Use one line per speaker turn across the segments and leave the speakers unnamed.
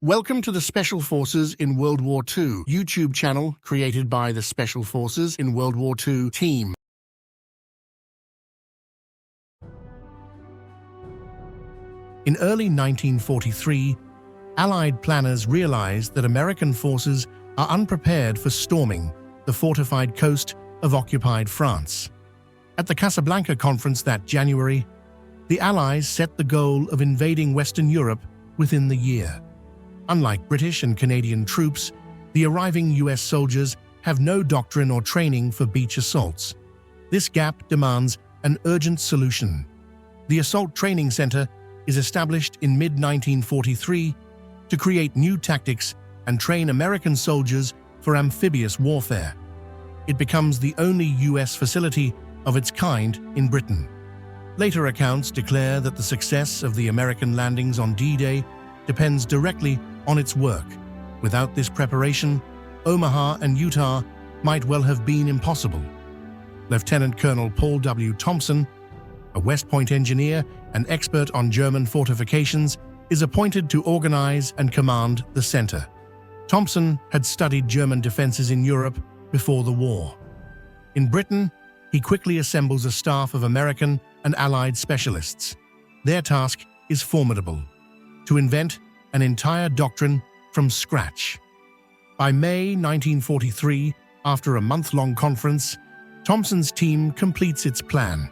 Welcome to the Special Forces in World War II YouTube channel created by the Special Forces in World War II team. In early 1943, Allied planners realized that American forces are unprepared for storming the fortified coast of occupied France. At the Casablanca conference that January, the Allies set the goal of invading Western Europe within the year. Unlike British and Canadian troops, the arriving US soldiers have no doctrine or training for beach assaults. This gap demands an urgent solution. The Assault Training Center is established in mid-1943 to create new tactics and train American soldiers for amphibious warfare. It becomes the only US facility of its kind in Britain. Later accounts declare that the success of the American landings on D-Day depends directly on its work. Without this preparation, Omaha and Utah might well have been impossible. Lieutenant Colonel Paul W. Thompson, a West Point engineer and expert on German fortifications, is appointed to organize and command the center. Thompson had studied German defenses in Europe before the war. In Britain, he quickly assembles a staff of American and Allied specialists. Their task is formidable: to invent an entire doctrine from scratch. By May 1943, after a month-long conference, Thompson's team completes its plan.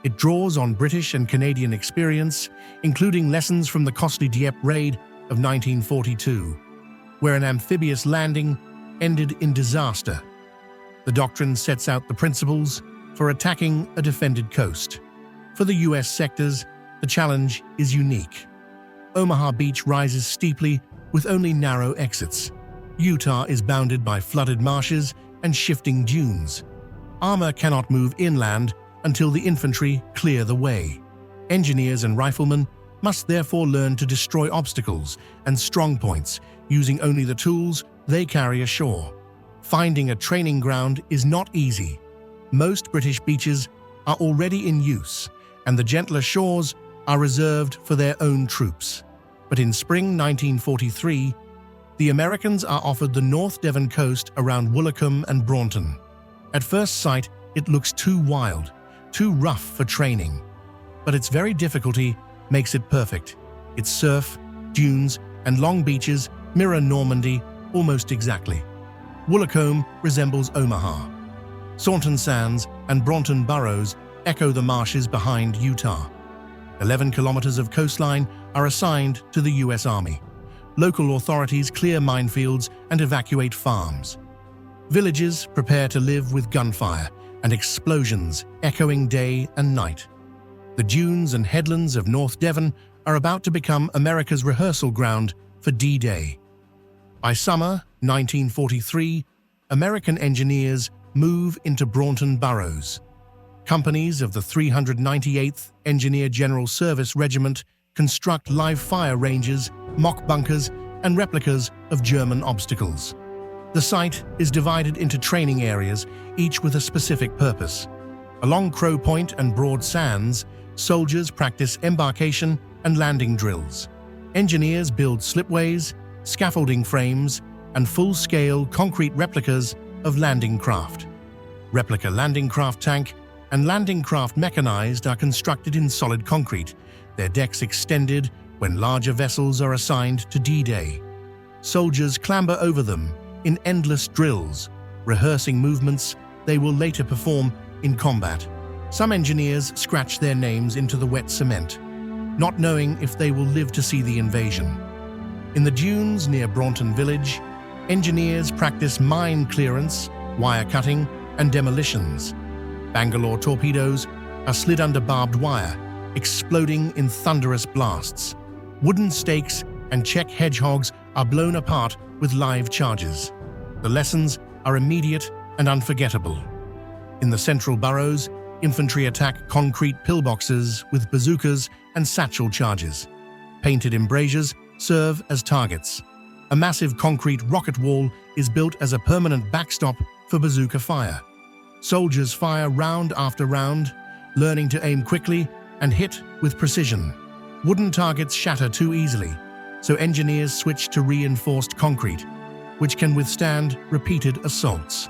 It draws on British and Canadian experience, including lessons from the costly Dieppe raid of 1942, where an amphibious landing ended in disaster. The doctrine sets out the principles for attacking a defended coast. For the US sectors, the challenge is unique. Omaha Beach rises steeply with only narrow exits. Utah is bounded by flooded marshes and shifting dunes. Armor cannot move inland until the infantry clear the way. Engineers and riflemen must therefore learn to destroy obstacles and strongpoints using only the tools they carry ashore. Finding a training ground is not easy. Most British beaches are already in use, and the gentler shores are reserved for their own troops. But in spring 1943, the Americans are offered the North Devon coast around Woolacombe and Braunton. At first sight, it looks too wild, too rough for training. But its very difficulty makes it perfect. Its surf, dunes, and long beaches mirror Normandy almost exactly. Woolacombe resembles Omaha. Saunton sands and Braunton Burrows echo the marshes behind Utah. 11 kilometers of coastline are assigned to the US Army. Local authorities clear minefields and evacuate farms. Villages prepare to live with gunfire and explosions echoing day and night. The dunes and headlands of North Devon are about to become America's rehearsal ground for D-Day. By summer 1943, American engineers move into Braunton Burrows. Companies of the 398th Engineer General Service Regiment construct live fire ranges, mock bunkers, and replicas of German obstacles. The site is divided into training areas, each with a specific purpose. Along Crow Point and Broad Sands, soldiers practice embarkation and landing drills. Engineers build slipways, scaffolding frames, and full-scale concrete replicas of landing craft. Replica landing craft tank and landing craft mechanized are constructed in solid concrete, their decks extended when larger vessels are assigned to D-Day. Soldiers clamber over them in endless drills, rehearsing movements they will later perform in combat. Some engineers scratch their names into the wet cement, not knowing if they will live to see the invasion. In the dunes near Braunton Village, engineers practice mine clearance, wire cutting, and demolitions. Bangalore torpedoes are slid under barbed wire, exploding in thunderous blasts. Wooden stakes and Czech hedgehogs are blown apart with live charges. The lessons are immediate and unforgettable. In the central burrows, infantry attack concrete pillboxes with bazookas and satchel charges. Painted embrasures serve as targets. A massive concrete rocket wall is built as a permanent backstop for bazooka fire. Soldiers fire round after round, learning to aim quickly and hit with precision. Wooden targets shatter too easily, so engineers switch to reinforced concrete, which can withstand repeated assaults.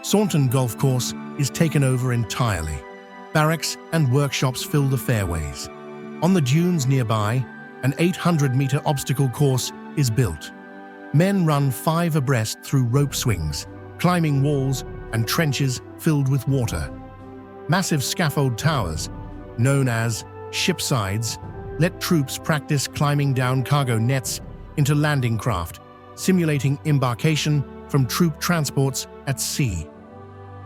Saunton Golf Course is taken over entirely. Barracks and workshops fill the fairways. On the dunes nearby, an 800-meter obstacle course is built. Men run 5 abreast through rope swings, climbing walls and trenches filled with water. Massive scaffold towers, known as shipsides, let troops practice climbing down cargo nets into landing craft, simulating embarkation from troop transports at sea.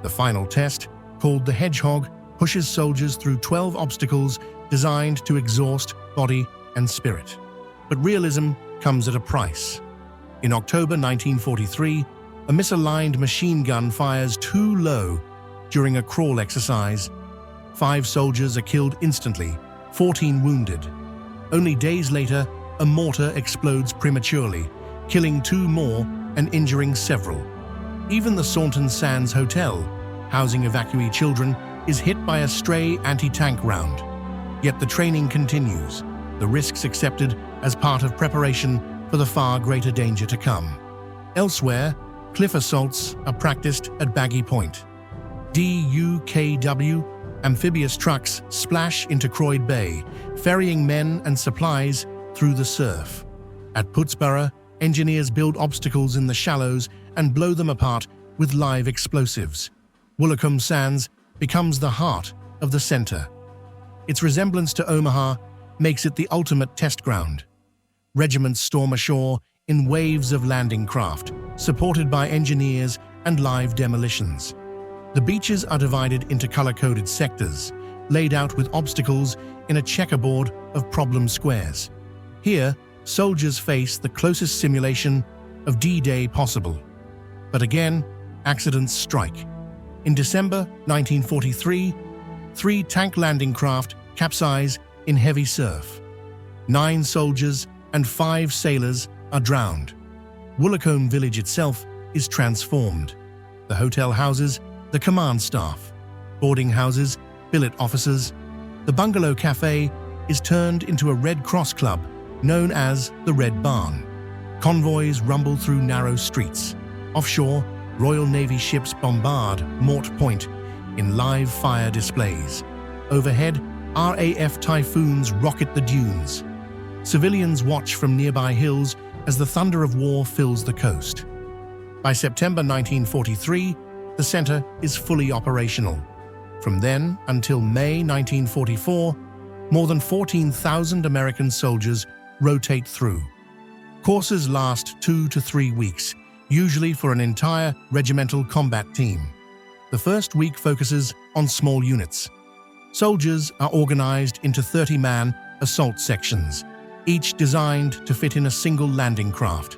The final test, called the Hedgehog, pushes soldiers through 12 obstacles designed to exhaust body and spirit. But realism comes at a price. In October 1943, a misaligned machine gun fires too low during a crawl exercise. 5 soldiers are killed instantly, 14 wounded. Only days later, a mortar explodes prematurely, killing 2 more and injuring several. Even the Saunton Sands Hotel, housing evacuee children, is hit by a stray anti-tank round. Yet the training continues, the risks accepted as part of preparation for the far greater danger to come. Elsewhere, cliff assaults are practiced at Baggy Point. DUKW amphibious trucks splash into Croyde Bay, ferrying men and supplies through the surf. At Putsborough, engineers build obstacles in the shallows and blow them apart with live explosives. Woolacombe Sands becomes the heart of the center. Its resemblance to Omaha makes it the ultimate test ground. Regiments storm ashore in waves of landing craft, supported by engineers and live demolitions. The beaches are divided into color-coded sectors, laid out with obstacles in a checkerboard of problem squares. Here, soldiers face the closest simulation of D-Day possible. But again, accidents strike. In December 1943, 3 tank landing craft capsize in heavy surf. 9 soldiers and 5 sailors are drowned. Woolacombe village itself is transformed. The hotel houses the command staff, boarding houses, billet officers. The bungalow cafe is turned into a Red Cross club known as the Red Barn. Convoys rumble through narrow streets. Offshore, Royal Navy ships bombard Mort Point in live fire displays. Overhead, RAF Typhoons rocket the dunes. Civilians watch from nearby hills as the thunder of war fills the coast. By September 1943, the center is fully operational. From then until May 1944, more than 14,000 American soldiers rotate through. Courses last 2 to 3 weeks, usually for an entire regimental combat team. The first week focuses on small units. Soldiers are organized into 30-man assault sections, each designed to fit in a single landing craft.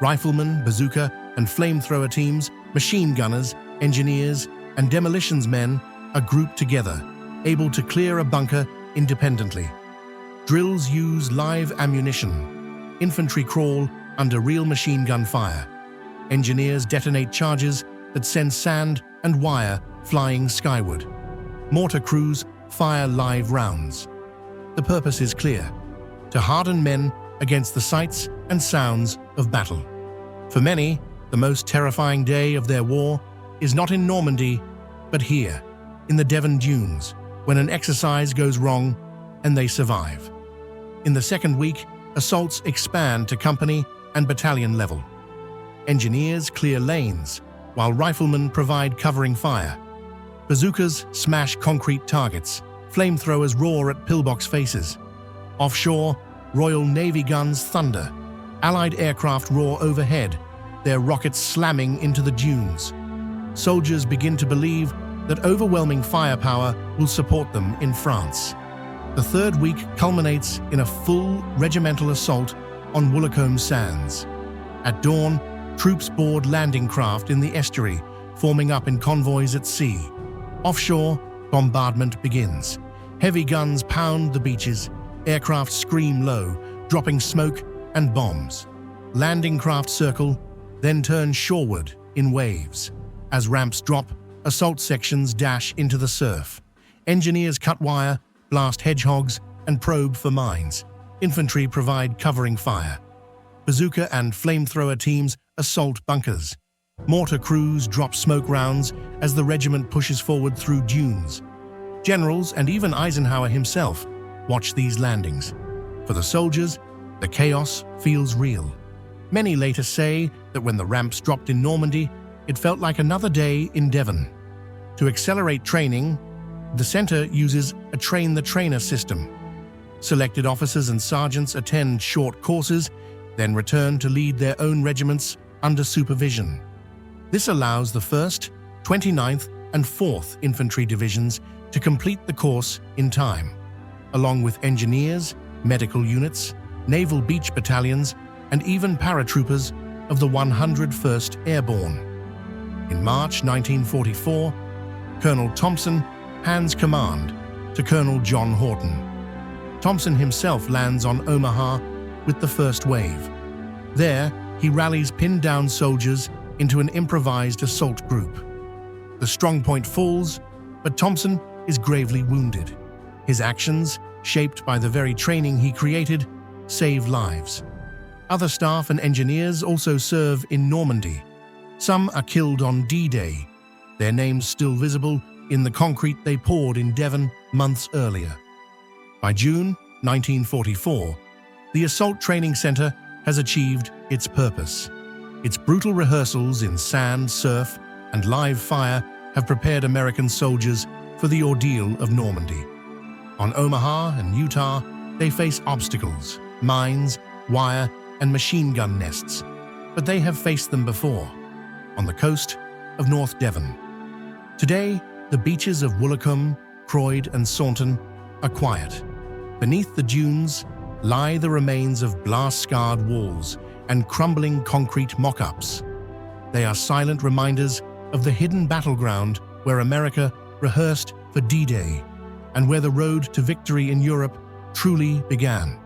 Riflemen, bazooka, and flamethrower teams, machine gunners, engineers, and demolitions men are grouped together, able to clear a bunker independently. Drills use live ammunition. Infantry crawl under real machine gun fire. Engineers detonate charges that send sand and wire flying skyward. Mortar crews fire live rounds. The purpose is clear: to harden men against the sights and sounds of battle. For many, the most terrifying day of their war is not in Normandy, but here, in the Devon dunes, when an exercise goes wrong and they survive. In the second week, assaults expand to company and battalion level. Engineers clear lanes, while riflemen provide covering fire. Bazookas smash concrete targets. Flamethrowers roar at pillbox faces. Offshore, Royal Navy guns thunder. Allied aircraft roar overhead, their rockets slamming into the dunes. Soldiers begin to believe that overwhelming firepower will support them in France. The third week culminates in a full regimental assault on Woolacombe Sands. At dawn, troops board landing craft in the estuary, forming up in convoys at sea. Offshore, bombardment begins. Heavy guns pound the beaches. Aircraft scream low, dropping smoke and bombs. Landing craft circle, then turn shoreward in waves. As ramps drop, assault sections dash into the surf. Engineers cut wire, blast hedgehogs, and probe for mines. Infantry provide covering fire. Bazooka and flamethrower teams assault bunkers. Mortar crews drop smoke rounds as the regiment pushes forward through dunes. Generals and even Eisenhower himself watch these landings. For the soldiers, the chaos feels real. Many later say that when the ramps dropped in Normandy, it felt like another day in Devon. To accelerate training, the center uses a train-the-trainer system. Selected officers and sergeants attend short courses, then return to lead their own regiments under supervision. This allows the 1st, 29th, and 4th Infantry Divisions to complete the course in time, along with engineers, medical units, naval beach battalions, and even paratroopers of the 101st Airborne. In March 1944, Colonel Thompson hands command to Colonel John Horton. Thompson himself lands on Omaha with the first wave. There, he rallies pinned-down soldiers into an improvised assault group. The strongpoint falls, but Thompson is gravely wounded. His actions, shaped by the very training he created, save lives. Other staff and engineers also serve in Normandy. Some are killed on D-Day, their names still visible in the concrete they poured in Devon months earlier. By June 1944, the Assault Training Center has achieved its purpose. Its brutal rehearsals in sand, surf, and live fire have prepared American soldiers for the ordeal of Normandy. On Omaha and Utah, they face obstacles, mines, wire, and machine gun nests, but they have faced them before, on the coast of North Devon. Today, the beaches of Woolacombe, Croyde, and Saunton are quiet. Beneath the dunes lie the remains of blast-scarred walls and crumbling concrete mock-ups. They are silent reminders of the hidden battleground where America rehearsed for D-Day and where the road to victory in Europe truly began.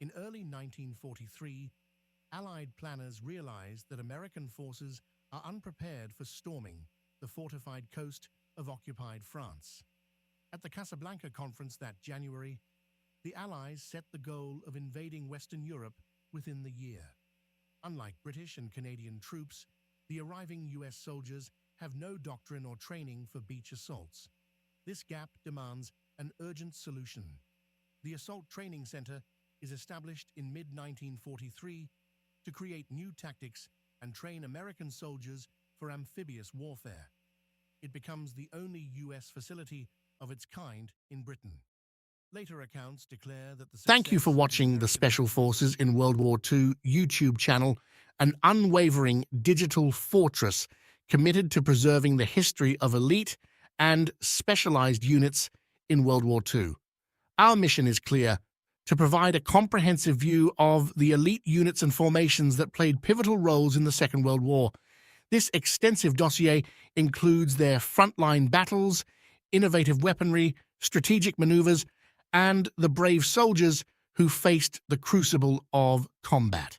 In early 1943, Allied planners realized that American forces are unprepared for storming the fortified coast of occupied France. At the Casablanca conference that January, the Allies set the goal of invading Western Europe within the year. Unlike British and Canadian troops, the arriving US soldiers have no doctrine or training for beach assaults. This gap demands an urgent solution. The Assault Training Center is established in mid-1943 to create new tactics and train American soldiers for amphibious warfare. It becomes the only US facility of its kind in Britain. Later accounts declare that the Thank you for watching the Special Forces in World War II YouTube channel, an unwavering digital fortress committed to preserving the history of elite and specialized units in World War II. Our mission is clear: to provide a comprehensive view of the elite units and formations that played pivotal roles in the Second World War. This extensive dossier includes their frontline battles, innovative weaponry, strategic maneuvers, and the brave soldiers who faced the crucible of combat.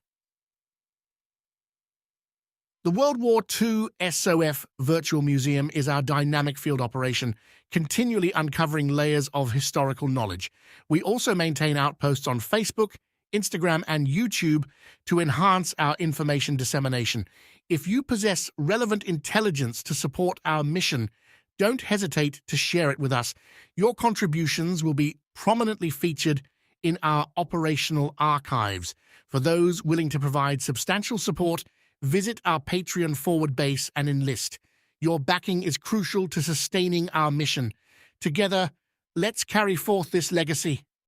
The World War II SOF Virtual Museum is our dynamic field operation, continually uncovering layers of historical knowledge. We also maintain outposts on Facebook, Instagram, and YouTube to enhance our information dissemination. If you possess relevant intelligence to support our mission, don't hesitate to share it with us. Your contributions will be prominently featured in our operational archives. For those willing to provide substantial support, visit our Patreon forward base and enlist. Your backing is crucial to sustaining our mission. Together, let's carry forth this legacy.